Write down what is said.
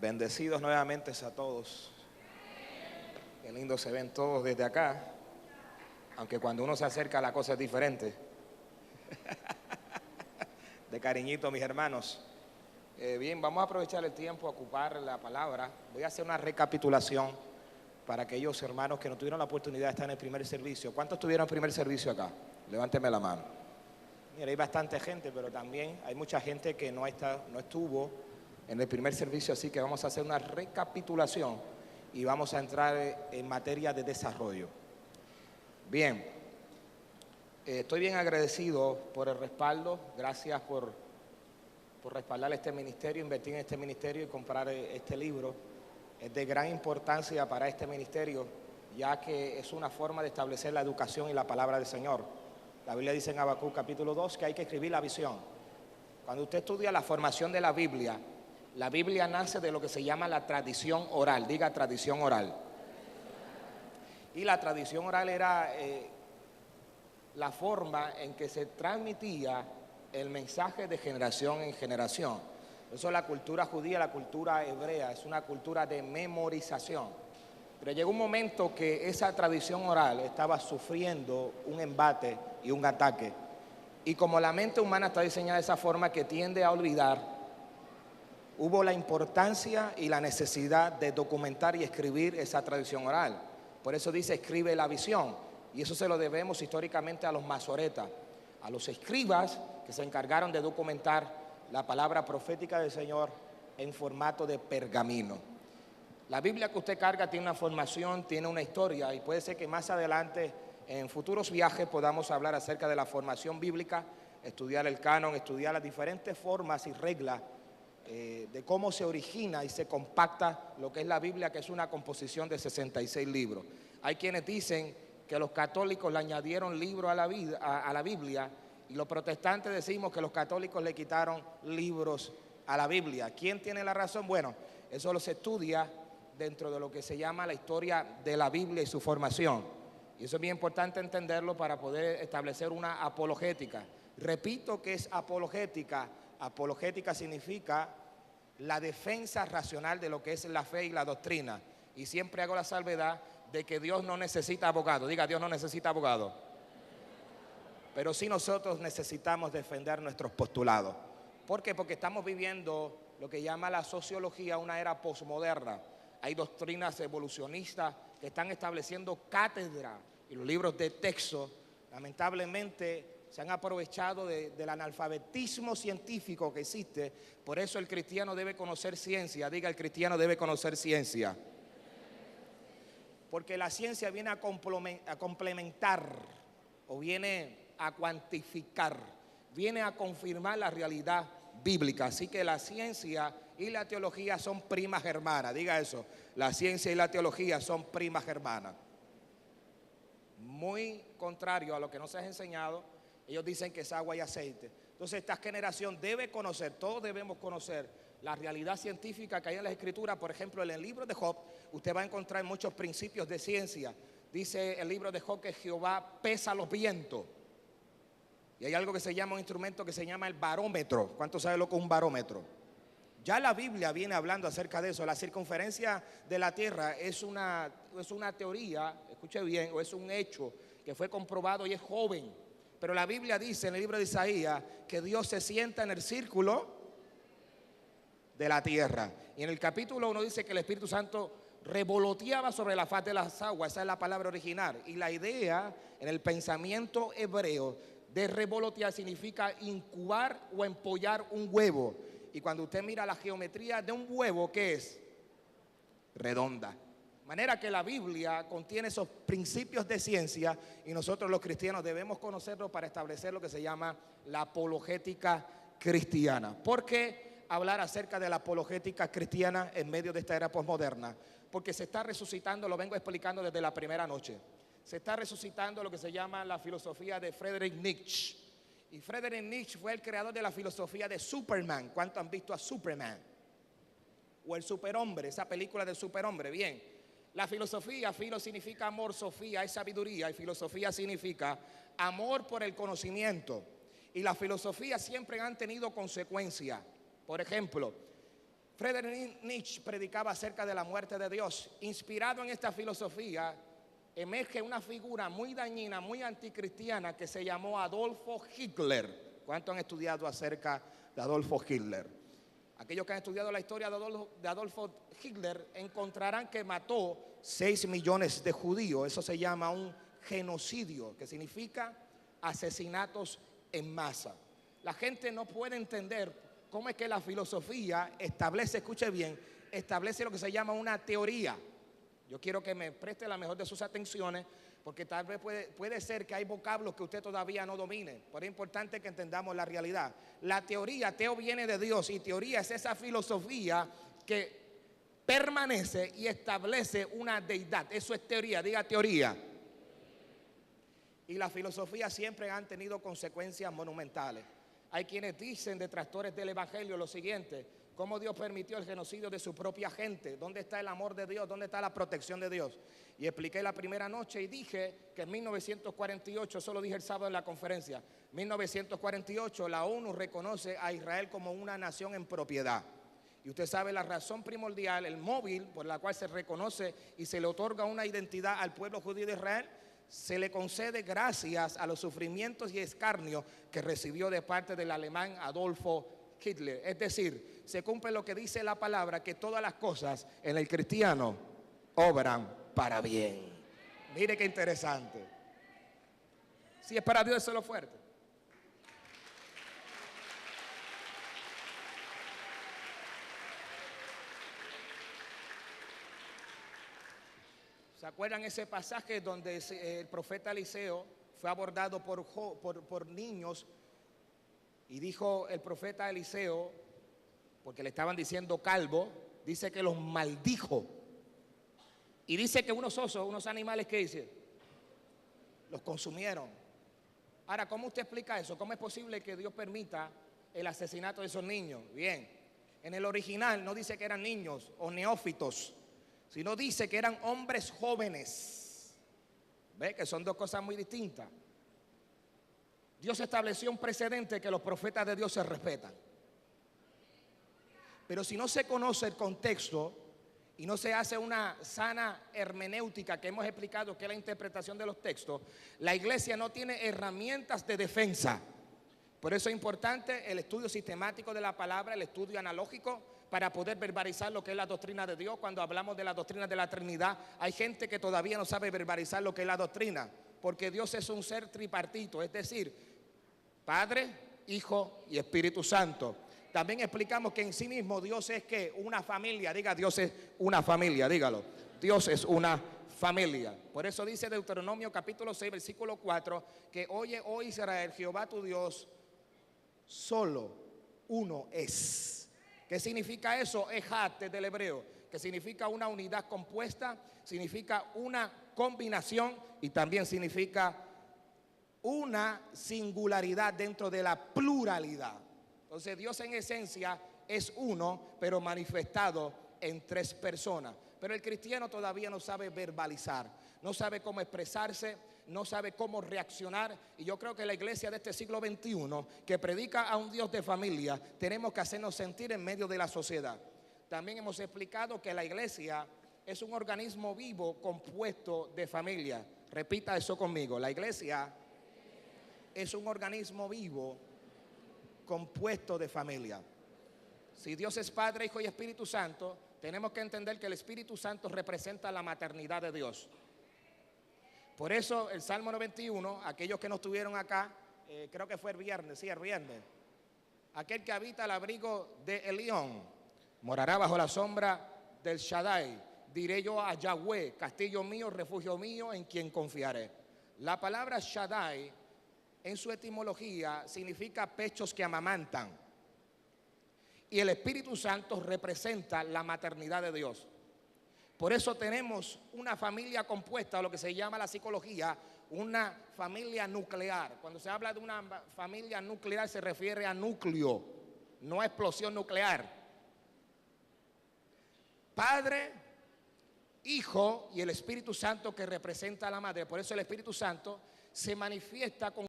Bendecidos nuevamente a todos. Qué lindo se ven todos desde acá, aunque cuando uno se acerca la cosa es diferente. De cariñito, mis hermanos. Bien, vamos a aprovechar el tiempo a ocupar la palabra. Voy a hacer una recapitulación para aquellos hermanos que no tuvieron la oportunidad de estar en el primer servicio. ¿Cuántos tuvieron el primer servicio acá? Levánteme la mano. Mira, hay bastante gente, pero también hay mucha gente que no estuvo en el primer servicio, así que vamos a hacer una recapitulación y vamos a entrar en materia de desarrollo. Bien, estoy bien agradecido por el respaldo. Gracias por respaldar este ministerio, invertir en este ministerio y comprar este libro. Es de gran importancia para este ministerio, ya que es una forma de establecer la educación y la palabra del Señor. La Biblia dice en Habacuc capítulo 2 que hay que escribir la visión. Cuando usted estudia la formación de la Biblia nace de lo que se llama la tradición oral. Diga tradición oral. Y la tradición oral era la forma en que se transmitía el mensaje de generación en generación. Eso es la cultura judía, la cultura hebrea, es una cultura de memorización. Pero llegó un momento que esa tradición oral estaba sufriendo un embate y un ataque. Y como la mente humana está diseñada de esa forma que tiende a olvidar, hubo la importancia y la necesidad de documentar y escribir esa tradición oral. Por eso dice, escribe la visión. Y eso se lo debemos históricamente a los masoretas, a los escribas que se encargaron de documentar la palabra profética del Señor en formato de pergamino. La Biblia que usted carga tiene una formación, tiene una historia, y puede ser que más adelante, en futuros viajes, podamos hablar acerca de la formación bíblica, estudiar el canon, estudiar las diferentes formas y reglas de cómo se origina y se compacta lo que es la Biblia, que es una composición de 66 libros. Hay quienes dicen que los católicos le añadieron libros a la Biblia, y los protestantes decimos que los católicos le quitaron libros a la Biblia. ¿Quién tiene la razón? Bueno, eso lo se estudia dentro de lo que se llama la historia de la Biblia y su formación. Y eso es bien importante entenderlo para poder establecer una apologética. Repito que es apologética. Apologética significa la defensa racional de lo que es la fe y la doctrina. Y siempre hago la salvedad de que Dios no necesita abogado. Diga, Dios no necesita abogado. Pero sí nosotros necesitamos defender nuestros postulados. ¿Por qué? Porque estamos viviendo lo que llama la sociología una era posmoderna. Hay doctrinas evolucionistas que están estableciendo cátedra, y los libros de texto lamentablemente se han aprovechado del analfabetismo científico que existe. Por eso el cristiano debe conocer ciencia. Diga, el cristiano debe conocer ciencia. Porque la ciencia viene a complementar o viene a cuantificar, viene a confirmar la realidad bíblica. Así que la ciencia y la teología son primas hermanas. Diga eso, la ciencia y la teología son primas hermanas. Muy contrario a lo que nos has enseñado, ellos dicen que es agua y aceite. Entonces esta generación debe conocer, todos debemos conocer la realidad científica que hay en la Escritura. Por ejemplo, en el libro de Job, usted va a encontrar muchos principios de ciencia. Dice el libro de Job que Jehová pesa los vientos. Y hay algo que se llama, un instrumento que se llama el barómetro. ¿Cuántos saben lo que es un barómetro? Ya la Biblia viene hablando acerca de eso. La circunferencia de la tierra es una teoría, escuche bien, o es un hecho que fue comprobado y es joven. Pero la Biblia dice en el libro de Isaías que Dios se sienta en el círculo de la tierra. Y en el capítulo 1 dice que el Espíritu Santo revoloteaba sobre la faz de las aguas. Esa es la palabra original. Y la idea en el pensamiento hebreo de revolotear significa incubar o empollar un huevo. Y cuando usted mira la geometría de un huevo, ¿qué es? Redonda. De manera que la Biblia contiene esos principios de ciencia, y nosotros los cristianos debemos conocerlos para establecer lo que se llama la apologética cristiana. ¿Por qué hablar acerca de la apologética cristiana en medio de esta era posmoderna? Porque se está resucitando, lo vengo explicando desde la primera noche. Se está resucitando lo que se llama la filosofía de Friedrich Nietzsche. Y Friedrich Nietzsche fue el creador de la filosofía de Superman. ¿Cuántos han visto a Superman? O el superhombre, esa película del superhombre. Bien, la filosofía, filo significa amor, sofía es sabiduría, y filosofía significa amor por el conocimiento. Y las filosofías siempre han tenido consecuencias. Por ejemplo, Friedrich Nietzsche predicaba acerca de la muerte de Dios. Inspirado en esta filosofía, emerge una figura muy dañina, muy anticristiana, que se llamó Adolfo Hitler. ¿Cuántos han estudiado acerca de Adolfo Hitler? Aquellos que han estudiado la historia de Adolfo Hitler encontrarán que mató 6 millones de judíos. Eso se llama un genocidio, que significa asesinatos en masa. La gente no puede entender cómo es que la filosofía establece, escuche bien, establece lo que se llama una teoría. Yo quiero que me preste la mejor de sus atenciones, porque tal vez puede ser que hay vocablos que usted todavía no domine, pero es importante que entendamos la realidad. La teoría, teo viene de Dios, y teoría es esa filosofía que permanece y establece una deidad. Eso es teoría, diga teoría. Y la filosofía siempre han tenido consecuencias monumentales. Hay quienes dicen, detractores del Evangelio, lo siguiente: cómo Dios permitió el genocidio de su propia gente. ¿Dónde está el amor de Dios? ¿Dónde está la protección de Dios? Y expliqué la primera noche y dije que en 1948, eso lo dije el sábado en la conferencia, 1948 la ONU reconoce a Israel como una nación en propiedad. Y usted sabe la razón primordial, el móvil por la cual se reconoce y se le otorga una identidad al pueblo judío de Israel. Se le concede gracias a los sufrimientos y escarnios que recibió de parte del alemán Adolfo Hitler. Es decir, se cumple lo que dice la palabra, que todas las cosas en el cristiano obran para bien. Mire qué interesante. Si es para Dios, eso es lo fuerte. ¿Se acuerdan ese pasaje donde el profeta Eliseo fue abordado por niños? Y dijo el profeta Eliseo, porque le estaban diciendo calvo, dice que los maldijo. Y dice que unos osos, unos animales, ¿qué dice? Los consumieron. Ahora, ¿cómo usted explica eso? ¿Cómo es posible que Dios permita el asesinato de esos niños? Bien, en el original no dice que eran niños o neófitos, sino dice que eran hombres jóvenes. ¿Ve? Que son dos cosas muy distintas. Dios estableció un precedente que los profetas de Dios se respetan. Pero si no se conoce el contexto y no se hace una sana hermenéutica, que hemos explicado que es la interpretación de los textos, la iglesia no tiene herramientas de defensa. Por eso es importante el estudio sistemático de la palabra, el estudio analógico, para poder verbalizar lo que es la doctrina de Dios. Cuando hablamos de la doctrina de la Trinidad, hay gente que todavía no sabe verbalizar lo que es la doctrina, porque Dios es un ser tripartito, es decir, Padre, Hijo y Espíritu Santo. También explicamos que en sí mismo Dios es que una familia, diga Dios es una familia, dígalo, Dios es una familia. Por eso dice Deuteronomio capítulo 6 versículo 4, que oye, oh Israel, Jehová tu Dios, solo uno es. ¿Qué significa eso? Ejat del hebreo, que significa una unidad compuesta, significa una combinación y también significa una singularidad dentro de la pluralidad. Entonces Dios en esencia es uno, pero manifestado en 3 personas. Pero el cristiano todavía no sabe verbalizar, no sabe cómo expresarse, no sabe cómo reaccionar. Y yo creo que la iglesia de este siglo XXI, que predica a un Dios de familia, tenemos que hacernos sentir en medio de la sociedad. También hemos explicado que la iglesia es un organismo vivo compuesto de familia. Repita eso conmigo: la iglesia es un organismo vivo compuesto de familia. Si Dios es Padre, Hijo y Espíritu Santo, tenemos que entender que el Espíritu Santo representa la maternidad de Dios. Por eso el Salmo 91, aquellos que no estuvieron acá, creo que fue el viernes, sí, el viernes, aquel que habita al abrigo de Elión morará bajo la sombra del Shaddai. Diré yo a Yahweh, castillo mío, refugio mío, en quien confiaré. La palabra Shaddai en su etimología significa pechos que amamantan. Y el Espíritu Santo representa la maternidad de Dios. Por eso tenemos una familia compuesta, lo que se llama la psicología, una familia nuclear. Cuando se habla de una familia nuclear se refiere a núcleo, no a explosión nuclear. Padre, Hijo y el Espíritu Santo, que representa a la madre. Por eso el Espíritu Santo se manifiesta con